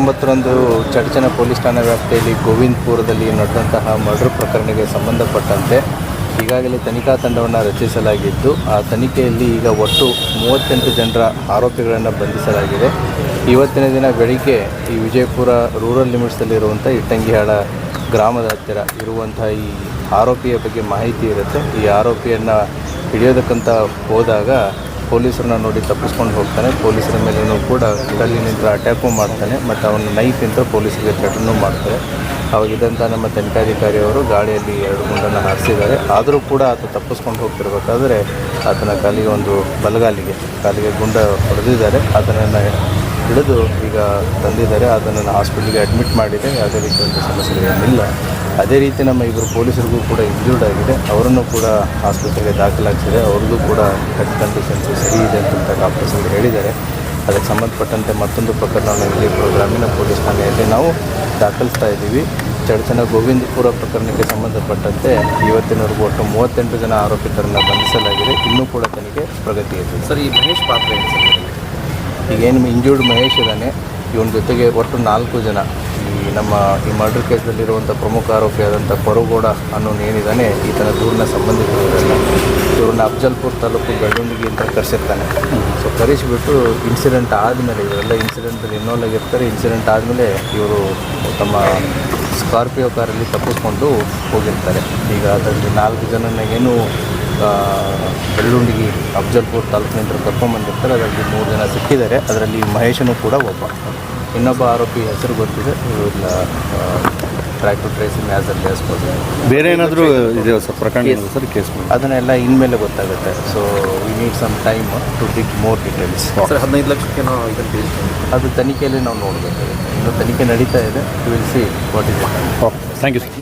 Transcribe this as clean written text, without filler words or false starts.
19ರಂದು Chadchan police ಠಾಣಾ ವ್ಯಾಪ್ತಿಯಲ್ಲಿ ಗೋವಿಂದಪುರದಲ್ಲಿ ನಡೆದಂತಹ ಮರ್ಡರ್ ಪ್ರಕರಣಕ್ಕೆ ಸಂಬಂಧಪಟ್ಟಂತೆ ಈಗಾಗಲೇ ತನಿಖಾ ತಂಡವನ್ನು ರಚಿಸಲಾಗಿದ್ದು, ಆ ತನಿಖೆಯಲ್ಲಿ ಈಗ ಒಟ್ಟು 38 ಜನರ ಆರೋಪಿಗಳನ್ನು ಬಂಧಿಸಲಾಗಿದೆ. ಇವತ್ತಿನ ದಿನ ಬೆಳಿಗ್ಗೆ ಈ ವಿಜಯಪುರ ರೂರಲ್ ಲಿಮಿಟ್ಸಲ್ಲಿರುವಂಥ ಇಟ್ಟಂಗಿಹಾಳ ಗ್ರಾಮದ ಹತ್ತಿರ ಇರುವಂಥ ಈ ಆರೋಪಿಯ ಬಗ್ಗೆ ಮಾಹಿತಿ ಇರುತ್ತೆ. ಈ ಆರೋಪಿಯನ್ನು ಹಿಡಿಯೋದಕ್ಕಂತ ಹೋದಾಗ ಪೊಲೀಸರನ್ನ ನೋಡಿ ತಪ್ಪಿಸ್ಕೊಂಡು ಹೋಗ್ತಾನೆ. ಪೊಲೀಸರ ಮೇಲೂ ಕೂಡ ಕಲ್ಲಿನಿಂದ ಅಟ್ಯಾಕು ಮಾಡ್ತಾನೆ ಮತ್ತು ಅವನ ನೈಫಿಂದ ಪೊಲೀಸರಿಗೆ ಥ್ರೆಟನ್ನು ಮಾಡ್ತಾರೆ. ಅವಾಗಿದ್ದಂಥ ನಮ್ಮ ತನಿಖಾಧಿಕಾರಿಯವರು ಗಾಳಿಯಲ್ಲಿ 2 ಗುಂಡನ್ನು ಹಾರಿಸಿದ್ದಾರೆ. ಆದರೂ ಕೂಡ ಆತ ತಪ್ಪಿಸ್ಕೊಂಡು ಹೋಗ್ತಿರ್ಬೇಕಾದ್ರೆ ಆತನ ಕಾಲಿಗೆ ಗುಂಡ ಹೊಡೆದಿದ್ದಾರೆ. ಅದನ್ನು ಹಿಡಿದು ಈಗ ತಂದಿದ್ದಾರೆ. ಅದನ್ನು ಹಾಸ್ಪಿಟ್ಲಿಗೆ ಅಡ್ಮಿಟ್ ಮಾಡಿದೆ. ಯಾವುದೇ ರೀತಿಯಾದ ಸಮಸ್ಯೆಗಳೇನಿಲ್ಲ. ಅದೇ ರೀತಿ ನಮ್ಮ ಇಬ್ಬರು ಪೊಲೀಸರಿಗೂ ಕೂಡ ಇಂಜೂರ್ಡ್ ಆಗಿದೆ. ಅವರನ್ನು ಕೂಡ ಆಸ್ಪತ್ರೆಗೆ ದಾಖಲಾಗಿಸಿದೆ. ಅವ್ರಿಗೂ ಕೂಡ ಹೆಲ್ತ್ ಕಂಡೀಷನ್ಸ್ ಸರಿ ಇದೆ ಅಂತ ಡಾಕ್ಟರ್ಸ್ಗಳು ಹೇಳಿದ್ದಾರೆ. ಅದಕ್ಕೆ ಸಂಬಂಧಪಟ್ಟಂತೆ ಮತ್ತೊಂದು ಪ್ರಕರಣವನ್ನು ವಿಜಯಪುರ ಗ್ರಾಮೀಣ ಪೊಲೀಸ್ ಠಾಣೆಯಲ್ಲಿ ನಾವು ದಾಖಲಿಸ್ತಾ ಇದ್ದೀವಿ. ಚಡಚಣ ಗೋವಿಂದಪುರ ಪ್ರಕರಣಕ್ಕೆ ಸಂಬಂಧಪಟ್ಟಂತೆ ಇವತ್ತಿನವರೆಗೂ ಒಟ್ಟು 38 ಜನ ಆರೋಪಿತರನ್ನು ಬಂಧಿಸಲಾಗಿದೆ. ಇನ್ನೂ ಕೂಡ ತನಿಖೆ ಪ್ರಗತಿ ಇದೆ. ಸರ್, ಈ ಮಹೇಶ್ ಪಾತ್ರ ಏನು ಸರ್? ಈಗೇನು ಇಂಜೂರ್ಡ್ ಮಹೇಶ್ ಇದ್ದಾನೆ, ಇವನ ಜೊತೆಗೆ ಒಟ್ಟು 4 ಜನ ಈ ಮರ್ಡರ್ ಕೇಸಲ್ಲಿರುವಂಥ ಪ್ರಮುಖ ಆರೋಪಿಯಾದಂಥ ಕೊರಗೋಡ ಅನ್ನೋನು ಏನಿದ್ದಾನೆ, ಈತನ ದೂರಿನ ಸಂಬಂಧಿಕರಿಲ್ಲ. ಇವ್ರನ್ನ ಅಫ್ಜಲ್ಪುರ ತಾಲೂಕು ಬೆಳ್ಳುಂಡಿಗೆ ಅಂತ ಕರೆಸಿರ್ತಾನೆ. ಸೊ ಕರೆಸಿಬಿಟ್ಟು ಇನ್ಸಿಡೆಂಟ್ ಆದಮೇಲೆ ಇವರೆಲ್ಲ ಇನ್ಸಿಡೆಂಟಲ್ಲಿ ಇನ್ವಾಲ್ವ್ ಆಗಿರ್ತಾರೆ. ಇನ್ಸಿಡೆಂಟ್ ಆದಮೇಲೆ ಇವರು ತಮ್ಮ ಸ್ಕಾರ್ಪಿಯೋ ಕಾರಲ್ಲಿ ತಪ್ಪಿಸ್ಕೊಂಡು ಹೋಗಿರ್ತಾರೆ. ಈಗ ಅದರಲ್ಲಿ 4 ಜನನ ಏನು ಬೆಳ್ಳುಂಡಿಗೆ ಅಫ್ಜಲ್ಪುರ ತಾಲೂಕಿನಿಂದ ಕರ್ಕೊಂಡ್ಬಂದಿರ್ತಾರೆ. ಅದರಲ್ಲಿ 3 ಜನ ಸಿಕ್ಕಿದ್ದಾರೆ. ಅದರಲ್ಲಿ ಮಹೇಶನು ಕೂಡ ಒಬ್ಬ. ಇನ್ನೊಬ್ಬ ಆರೋಪಿ ಹೆಸರು ಗೊತ್ತಿದೆ. ಇವೆಲ್ಲ try to trace in as early as possible. ಬೇರೆ ಏನಾದರೂ ಇದೆಯಾ ಸರ್ ಪ್ರಕರಣ ಸರ್ ಕೇಸ್? ಅದನ್ನೆಲ್ಲ ಇನ್ಮೇಲೆ ಗೊತ್ತಾಗುತ್ತೆ. So we need some time to dig more details. Sir, 15 ಲಕ್ಷಕ್ಕೇನೋ ಇದನ್ನು ಅದು ತನಿಖೆಯಲ್ಲಿ ನಾವು ನೋಡಬೇಕಾಗುತ್ತೆ. ಇನ್ನು ತನಿಖೆ ನಡೀತಾ ಇದೆ. Will see what is it. Thank you sir.